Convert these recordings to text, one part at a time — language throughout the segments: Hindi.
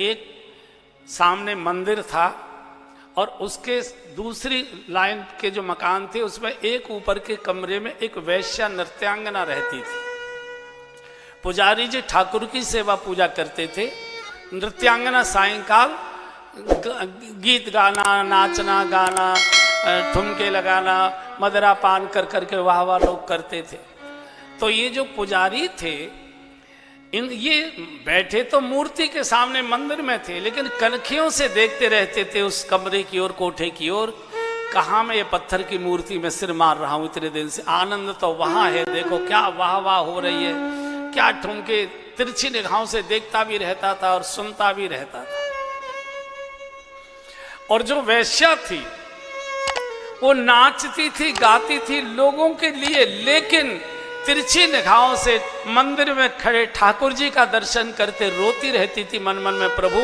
एक सामने मंदिर था और उसके दूसरी लाइन के जो मकान थे उसमें एक ऊपर के कमरे में एक वैश्या नृत्यांगना रहती थी। पुजारी जी ठाकुर की सेवा पूजा करते थे। नृत्यांगना सायंकाल गीत गाना, नाचना गाना, ठुमके लगाना, मदरा पान कर करके वाह वाह लोग करते थे। तो ये जो पुजारी थे ये बैठे तो मूर्ति के सामने मंदिर में थे, लेकिन कनखियों से देखते रहते थे उस कमरे की ओर, कोठे की ओर। कहाँ मैं ये पत्थर की मूर्ति में सिर मार रहा हूँ इतने दिन से, आनंद तो वहां है, देखो क्या वाह वाह हो रही है, क्या ठुमके। तिरछी निगाहों से देखता भी रहता था और सुनता भी रहता था। और जो वैश्या थी वो नाचती थी, गाती थी लोगों के लिए, लेकिन तिरछी निगाहों से मंदिर में खड़े ठाकुर जी का दर्शन करते रोती रहती थी मन मन में, प्रभु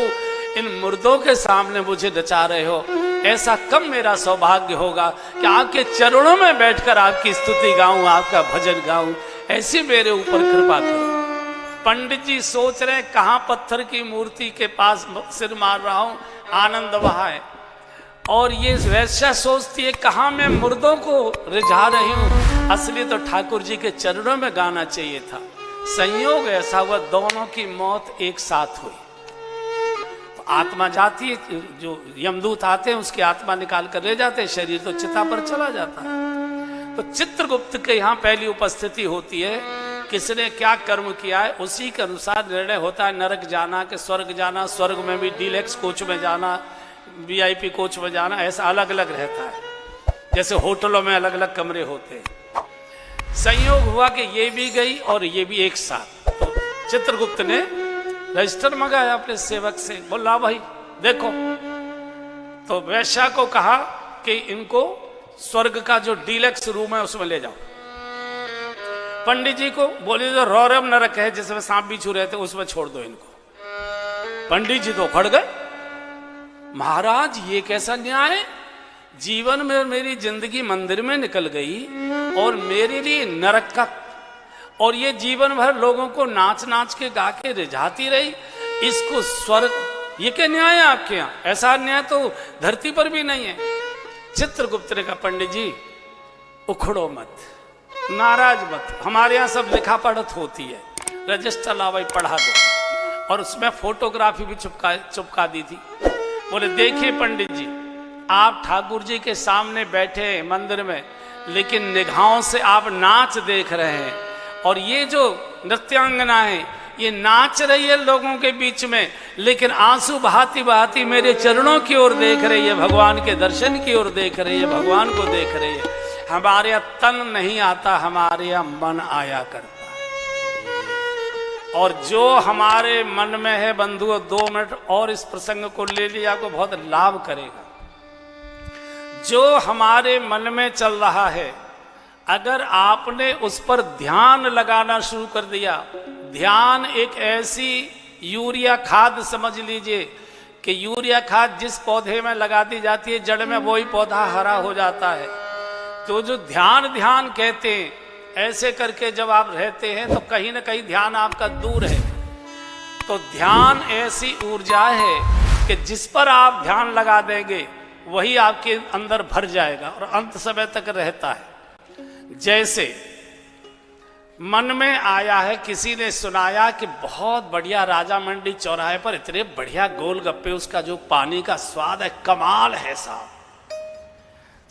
इन मुर्दों के सामने मुझे नचा रहे हो, ऐसा कब मेरा सौभाग्य होगा कि आपके चरणों में बैठकर आपकी स्तुति गाऊं, आपका भजन गाऊं, ऐसी मेरे ऊपर कृपा करो। पंडित जी सोच रहे कहां पत्थर की मूर्ति के पास सिर मार रहा हूं, आनंद वहां है। और ये वैश्या सोचती है कहाँ मैं मुर्दों को रिझा रही हूँ, असली तो ठाकुर जी के चरणों में गाना चाहिए था। संयोग ऐसा हुआ दोनों की मौत एक साथ हुई। तो आत्मा जाती है, जो यमदूत आते हैं उसकी आत्मा निकाल कर ले जाते हैं, शरीर तो चिता पर चला जाता है। तो चित्रगुप्त के यहाँ पहली उपस्थिति होती है, किसने क्या कर्म किया है उसी के अनुसार निर्णय होता है, नरक जाना कि स्वर्ग जाना, स्वर्ग में भी डीलक्स कोच में जाना, वीआईपी कोच में जाना, ऐसा अलग अलग रहता है, जैसे होटलों में अलग अलग कमरे होते हैं। संयोग हुआ कि ये भी गई और ये भी एक साथ। तो चित्रगुप्त ने रजिस्टर मंगाया अपने सेवक से, बोला भाई देखो। तो वैश्या को कहा कि इनको स्वर्ग का जो डीलक्स रूम है उसमें ले जाओ। पंडित जी को बोले जो रौरव नरक है जिसमें सांप बिच्छू रहते उसमें छोड़ दो इनको। पंडित जी तो खड़ गए, महाराज ये कैसा न्याय है, जीवन में मेरी जिंदगी मंदिर में निकल गई और मेरे लिए नरक का, और ये जीवन भर लोगों को नाच नाच के गा के रिझाती रही, इसको स्वर्ग, ये क्या न्याय है आपके यहाँ? ऐसा न्याय तो धरती पर भी नहीं है। चित्रगुप्त ने कहा पंडित जी उखड़ो मत, नाराज मत, हमारे यहाँ सब लिखा पढ़त होती है, रजिस्टर ला भाई पढ़ा दो। और उसमें फोटोग्राफी भी चुपका दी थी। बोले देखिए पंडित जी, आप ठाकुर जी के सामने बैठे हैं मंदिर में, लेकिन निगाहों से आप नाच देख रहे हैं, और ये जो नृत्यांगना है ये नाच रही है लोगों के बीच में, लेकिन आंसू बहाती बहाती मेरे चरणों की ओर देख रही है, भगवान के दर्शन की ओर देख रही है, भगवान को देख रही है। हमारे यहाँ तन नहीं आता, हमारे यहाँ मन आया करता। और जो हमारे मन में है बंधुओं, 2 मिनट और इस प्रसंग को ले लिया, आपको बहुत लाभ करेगा। जो हमारे मन में चल रहा है, अगर आपने उस पर ध्यान लगाना शुरू कर दिया, ध्यान एक ऐसी यूरिया खाद समझ लीजिए कि यूरिया खाद जिस पौधे में लगा दी जाती है जड़ में वही पौधा हरा हो जाता है। तो जो ध्यान ध्यान कहते हैं, ऐसे करके जब आप रहते हैं तो कहीं ना कहीं ध्यान आपका दूर है। तो ध्यान ऐसी ऊर्जा है कि जिस पर आप ध्यान लगा देंगे वही आपके अंदर भर जाएगा और अंत समय तक रहता है। जैसे मन में आया है, किसी ने सुनाया कि बहुत बढ़िया राजा मंडी चौराहे पर इतने बढ़िया गोलगप्पे, उसका जो पानी का स्वाद है कमाल है साहब,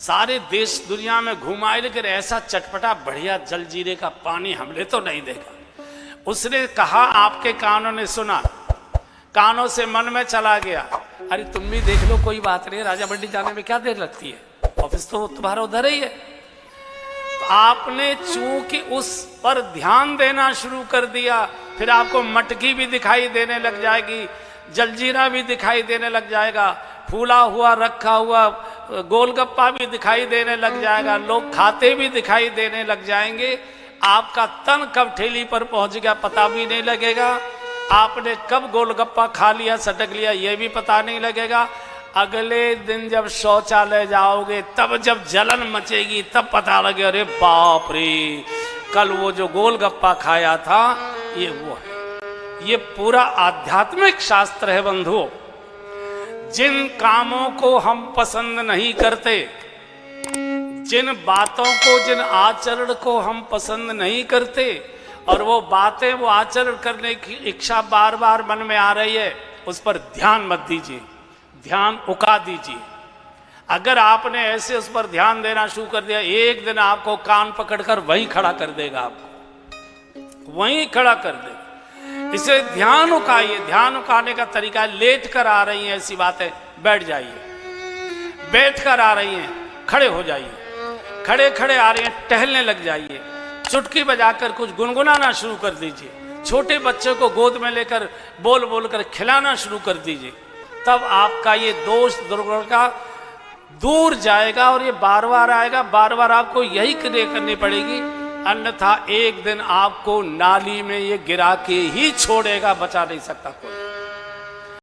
सारे देश दुनिया में घुमाए लेकिन ऐसा चटपटा बढ़िया जलजीरे का पानी हमने तो नहीं देखा। उसने कहा आपके कानों ने सुना, कानों से मन में चला गया, अरे तुम भी देख लो, कोई बात नहीं, राजा मंडी जाने में क्या देर लगती है, ऑफिस तो तुम्हारा उधर ही है। तो आपने चूंकि उस पर ध्यान देना शुरू कर दिया, फिर आपको मटकी भी दिखाई देने लग जाएगी, जलजीरा भी दिखाई देने लग जाएगा, फूला हुआ रखा हुआ गोलगप्पा भी दिखाई देने लग जाएगा, लोग खाते भी दिखाई देने लग जाएंगे। आपका तन कब ठेली पर पहुंच गया पता भी नहीं लगेगा, आपने कब गोलगप्पा खा लिया सटक लिया ये भी पता नहीं लगेगा। अगले दिन जब शौचालय जाओगे तब जब जलन मचेगी तब पता लगे, अरे बाप रे, कल वो जो गोलगप्पा खाया था ये वो है। ये पूरा आध्यात्मिक शास्त्र है बंधुओं। जिन कामों को हम पसंद नहीं करते, जिन बातों को, जिन आचरण को हम पसंद नहीं करते, और वो बातें, वो आचरण करने की इच्छा बार बार मन में आ रही है, उस पर ध्यान मत दीजिए, ध्यान उका दीजिए। अगर आपने ऐसे उस पर ध्यान देना शुरू कर दिया, एक दिन आपको कान पकड़कर वहीं खड़ा कर देगा, आपको वहीं खड़ा कर देगा। इसे ध्यान उकाइए। ध्यान उकाने का तरीका, लेट कर आ रही हैं ऐसी बातें, बैठ जाइए। बैठ कर आ रही हैं, खड़े हो जाइए। खड़े खड़े आ रही हैं, टहलने लग जाइए। चुटकी बजाकर कुछ गुनगुनाना शुरू कर दीजिए। छोटे बच्चे को गोद में लेकर बोल बोल कर खिलाना शुरू कर दीजिए। तब आपका ये दोष दुर्गुण का दूर जाएगा और ये बार बार आएगा। बार बार आपको यही क्रिया करनी पड़ेगी, अन्यथा एक दिन आपको नाली में ये गिरा के ही छोड़ेगा, बचा नहीं सकता कोई।